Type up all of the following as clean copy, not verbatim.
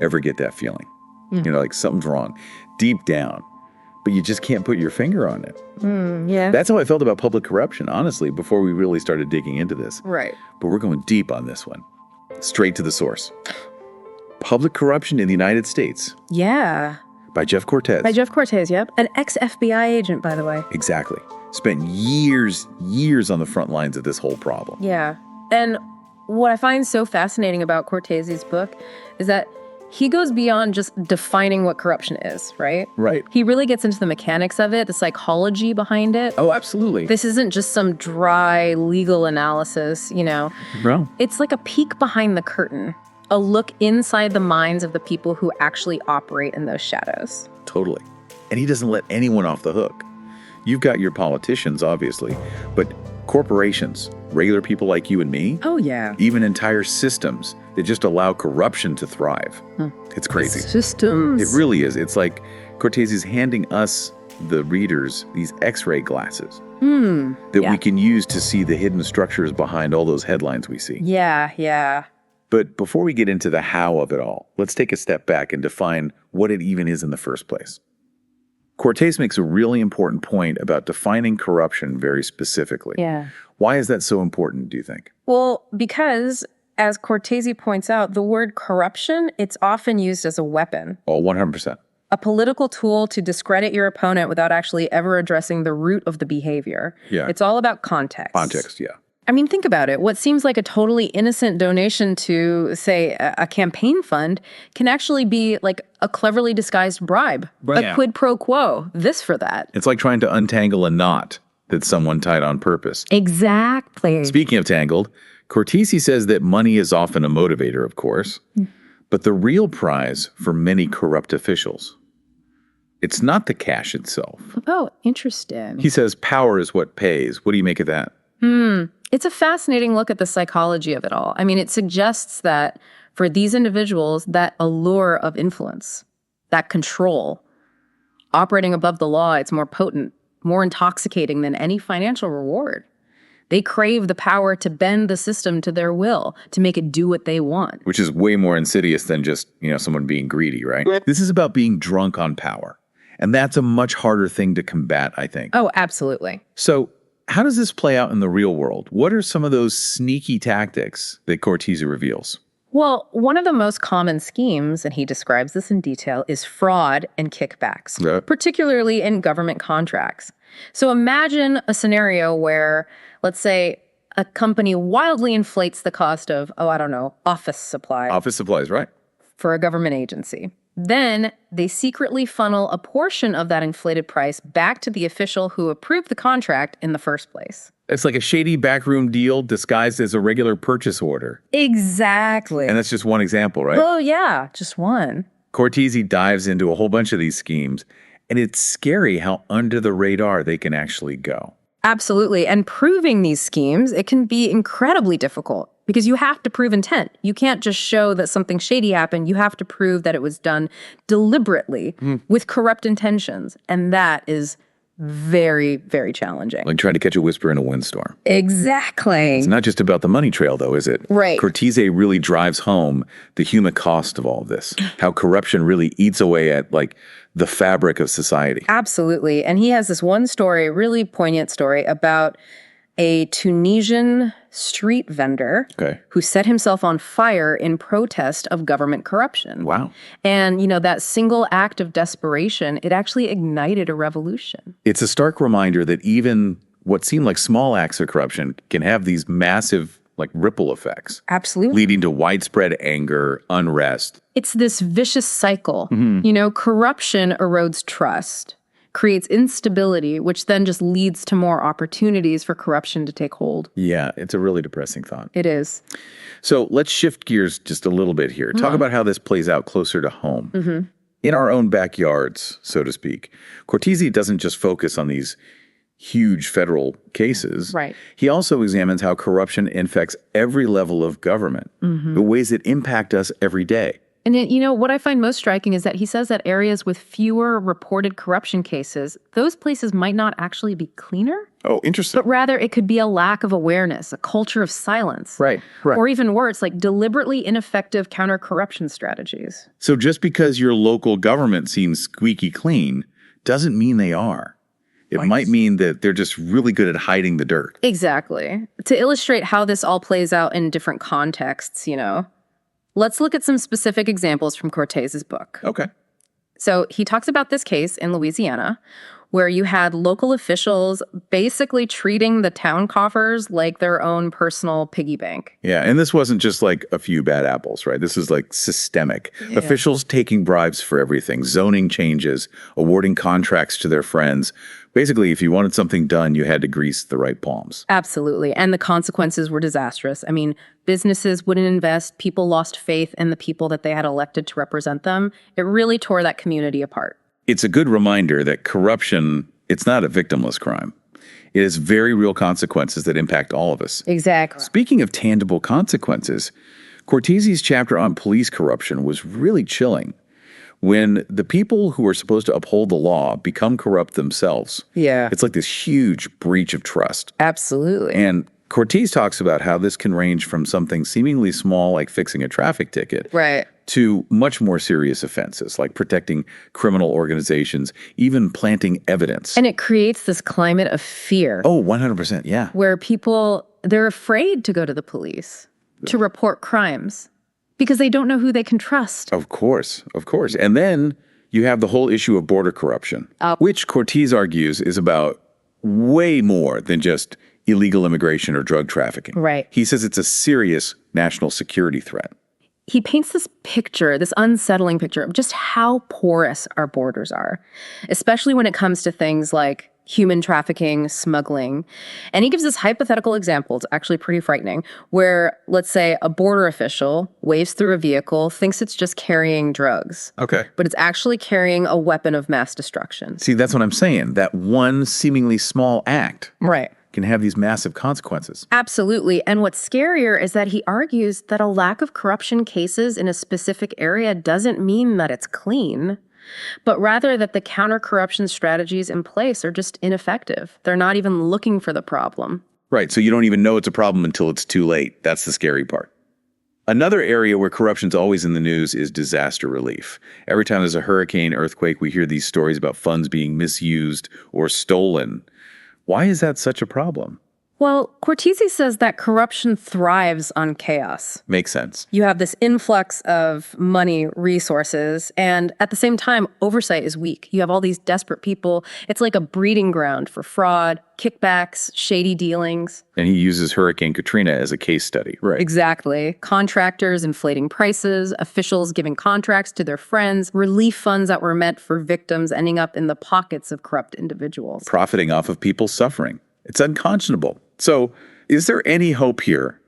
ever get that feeling? Like something's wrong deep down, but you just can't put your finger on it. Yeah. That's how I felt about public corruption, honestly, before we really started digging into this. Right. But we're going deep on this one. Straight to the source. Public Corruption in the United States. Yeah. By Jeff Cortez. By Jeff Cortez, yep. An ex-FBI agent, by the way. Exactly. Spent years on the front lines of this whole problem. Yeah. And what I find so fascinating about Cortez's book is that he goes beyond just defining what corruption is, right? Right. He really gets into the mechanics of it, the psychology behind it. Oh, absolutely. This isn't just some dry legal analysis, No. It's like a peek behind the curtain, a look inside the minds of the people who actually operate in those shadows. Totally. And he doesn't let anyone off the hook. You've got your politicians, obviously, but corporations, regular people like you and me, Oh, yeah. even entire systems that just allow corruption to thrive. It's crazy. Systems. It really is. It's like Cortez is handing us, the readers, these X-ray glasses that we can use to see the hidden structures behind all those headlines we see. Yeah. But before we get into the how of it all, let's take a step back and define what it even is in the first place. Cortez makes a really important point about defining corruption very specifically. Yeah. Why is that so important, do you think? Well, because, as Cortese points out, the word corruption, it's often used as a weapon. Oh, 100%. A political tool to discredit your opponent without actually ever addressing the root of the behavior. Yeah. It's all about context. Context, yeah. I mean, think about it. What seems like a totally innocent donation to, say, a campaign fund can actually be like a cleverly disguised bribe. A quid pro quo. This for that. It's like trying to untangle a knot that someone tied on purpose. Exactly. Speaking of tangled, Cortese says that money is often a motivator, of course, but the real prize for many corrupt officials, it's not the cash itself. Oh, interesting. He says power is what pays. What do you make of that? It's a fascinating look at the psychology of it all. I mean, it suggests that for these individuals, that allure of influence, that control, operating above the law, it's more potent, more intoxicating than any financial reward. They crave the power to bend the system to their will, to make it do what they want. Which is way more insidious than just, someone being greedy, right? This is about being drunk on power. And that's a much harder thing to combat, I think. Oh, absolutely. So how does this play out in the real world? What are some of those sneaky tactics that Cortese reveals? Well, one of the most common schemes, and he describes this in detail, is fraud and kickbacks, particularly in government contracts. So imagine a scenario where, let's say, a company wildly inflates the cost of, office supplies. Office supplies, right. For a government agency. Then they secretly funnel a portion of that inflated price back to the official who approved the contract in the first place. It's like a shady backroom deal disguised as a regular purchase order. Exactly. And that's just one example, right? Oh, yeah, just one. Cortese dives into a whole bunch of these schemes, and it's scary how under the radar they can actually go. Absolutely. And proving these schemes, it can be incredibly difficult because you have to prove intent. You can't just show that something shady happened. You have to prove that it was done deliberately with corrupt intentions. And that is very, very challenging. Like trying to catch a whisper in a windstorm. Exactly. It's not just about the money trail, though, is it? Right. Cortese really drives home the human cost of all of this, how corruption really eats away at, the fabric of society. Absolutely. And he has this one story, really poignant story, about a Tunisian street vendor who set himself on fire in protest of government corruption. Wow. And, that single act of desperation, it actually ignited a revolution. It's a stark reminder that even what seem like small acts of corruption can have these massive, ripple effects. Absolutely. Leading to widespread anger, unrest. It's this vicious cycle. Corruption erodes trust, creates instability, which then just leads to more opportunities for corruption to take hold. Yeah, it's a really depressing thought. It is. So let's shift gears just a little bit here. Talk about how this plays out closer to home. In our own backyards, so to speak. Cortese doesn't just focus on these huge federal cases. Right. He also examines how corruption infects every level of government, the ways that impact us every day. And what I find most striking is that he says that areas with fewer reported corruption cases, those places might not actually be cleaner. Oh, interesting. But rather, it could be a lack of awareness, a culture of silence. Right. Or even worse, like deliberately ineffective counter-corruption strategies. So just because your local government seems squeaky clean doesn't mean they are. It might mean that they're just really good at hiding the dirt. Exactly. To illustrate how this all plays out in different contexts, let's look at some specific examples from Cortez's book. Okay. So he talks about this case in Louisiana where you had local officials basically treating the town coffers like their own personal piggy bank. Yeah, and this wasn't just like a few bad apples, right? This is like systemic. Yeah. Officials taking bribes for everything, zoning changes, awarding contracts to their friends. Basically, if you wanted something done, you had to grease the right palms. Absolutely. And the consequences were disastrous. I mean, businesses wouldn't invest. People lost faith in the people that they had elected to represent them. It really tore that community apart. It's a good reminder that corruption, it's not a victimless crime. It has very real consequences that impact all of us. Exactly. Speaking of tangible consequences, Cortez's chapter on police corruption was really chilling. When the people who are supposed to uphold the law become corrupt themselves, it's like this huge breach of trust. Absolutely. And Cortez talks about how this can range from something seemingly small like fixing a traffic ticket to much more serious offenses like protecting criminal organizations, even planting evidence. And it creates this climate of fear. Oh, 100%, yeah. Where people, they're afraid to go to the police to report crimes because they don't know who they can trust. Of course, of course. And then you have the whole issue of border corruption, which Cortez argues is about way more than just illegal immigration or drug trafficking. Right. He says it's a serious national security threat. He paints this picture, this unsettling picture of just how porous our borders are, especially when it comes to things like human trafficking, smuggling. And he gives this hypothetical example, it's actually pretty frightening, where, let's say, a border official waves through a vehicle, thinks it's just carrying drugs. Okay. But it's actually carrying a weapon of mass destruction. See, that's what I'm saying. That one seemingly small act can have these massive consequences. Absolutely. And what's scarier is that he argues that a lack of corruption cases in a specific area doesn't mean that it's clean, but rather that the counter-corruption strategies in place are just ineffective. They're not even looking for the problem. Right. So you don't even know it's a problem until it's too late. That's the scary part. Another area where corruption's always in the news is disaster relief. Every time there's a hurricane, earthquake, we hear these stories about funds being misused or stolen. Why is that such a problem? Well, Cortese says that corruption thrives on chaos. Makes sense. You have this influx of money, resources, and at the same time, oversight is weak. You have all these desperate people. It's like a breeding ground for fraud, kickbacks, shady dealings. And he uses Hurricane Katrina as a case study, right? Exactly. Contractors inflating prices, officials giving contracts to their friends, relief funds that were meant for victims ending up in the pockets of corrupt individuals. Profiting off of people's suffering. It's unconscionable. So, is there any hope here?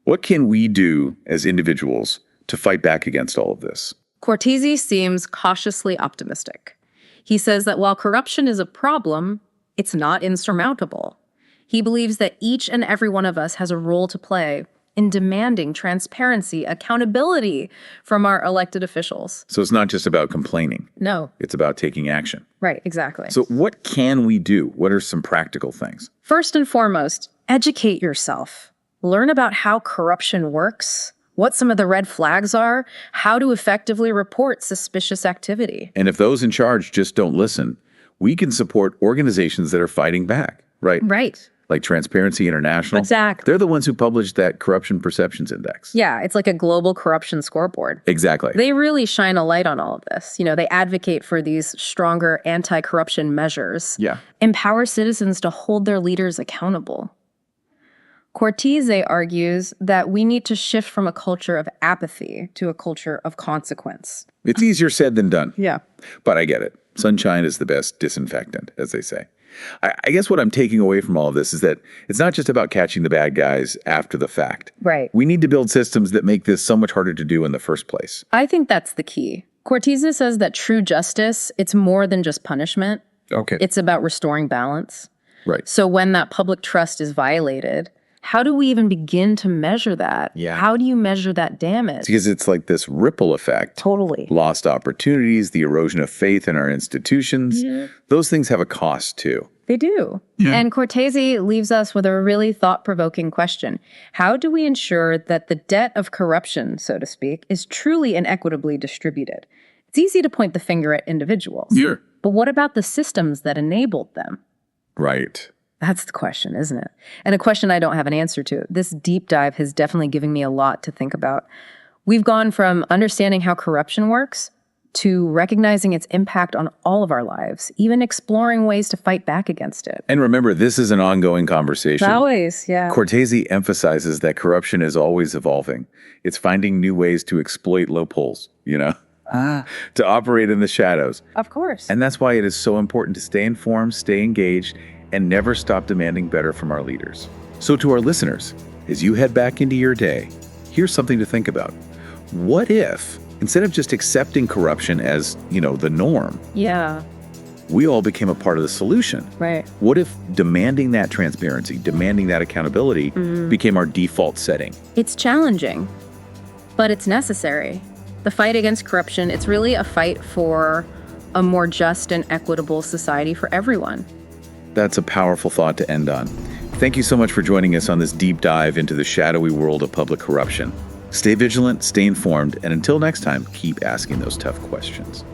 What can we do as individuals to fight back against all of this? Cortese seems cautiously optimistic. He says that while corruption is a problem, it's not insurmountable. He believes that each and every one of us has a role to play in demanding transparency, accountability from our elected officials. So it's not just about complaining. No. It's about taking action. Right, exactly. So what can we do? What are some practical things? First and foremost, educate yourself. Learn about how corruption works, what some of the red flags are, how to effectively report suspicious activity. And if those in charge just don't listen, we can support organizations that are fighting back, right? Right. Like Transparency International. Exactly. They're the ones who published that Corruption Perceptions Index. Yeah, it's like a global corruption scoreboard. Exactly. They really shine a light on all of this. They advocate for these stronger anti-corruption measures. Yeah. Empower citizens to hold their leaders accountable. Cortese argues that we need to shift from a culture of apathy to a culture of consequence. It's easier said than done. Yeah. But I get it. Sunshine is the best disinfectant, as they say. I guess what I'm taking away from all of this is that it's not just about catching the bad guys after the fact. Right. We need to build systems that make this so much harder to do in the first place. I think that's the key. Cortese says that true justice, it's more than just punishment. Okay. It's about restoring balance. Right. So when that public trust is violated, How do we even begin to measure that? Yeah. How do you measure that damage? Because it's like this ripple effect. Totally. Lost opportunities, the erosion of faith in our institutions. Those things have a cost too. They do. And Cortese leaves us with a really thought-provoking question. How do we ensure that the debt of corruption, so to speak, is truly and equitably distributed? It's easy to point the finger at individuals. Yeah. But what about the systems that enabled them? Right. That's the question, isn't it? And a question I don't have an answer to. This deep dive has definitely given me a lot to think about. We've gone from understanding how corruption works to recognizing its impact on all of our lives, even exploring ways to fight back against it. And remember, this is an ongoing conversation. Always, yeah. Cortese emphasizes that corruption is always evolving. It's finding new ways to exploit loopholes, to operate in the shadows. Of course. And that's why it is so important to stay informed, stay engaged, and never stop demanding better from our leaders. So to our listeners, as you head back into your day, here's something to think about. What if, instead of just accepting corruption as, the norm, Yeah, we all became a part of the solution? right. What if demanding that transparency, demanding that accountability became our default setting? It's challenging, but it's necessary. The fight against corruption, it's really a fight for a more just and equitable society for everyone. That's a powerful thought to end on. Thank you so much for joining us on this deep dive into the shadowy world of public corruption. Stay vigilant, stay informed, and until next time, keep asking those tough questions.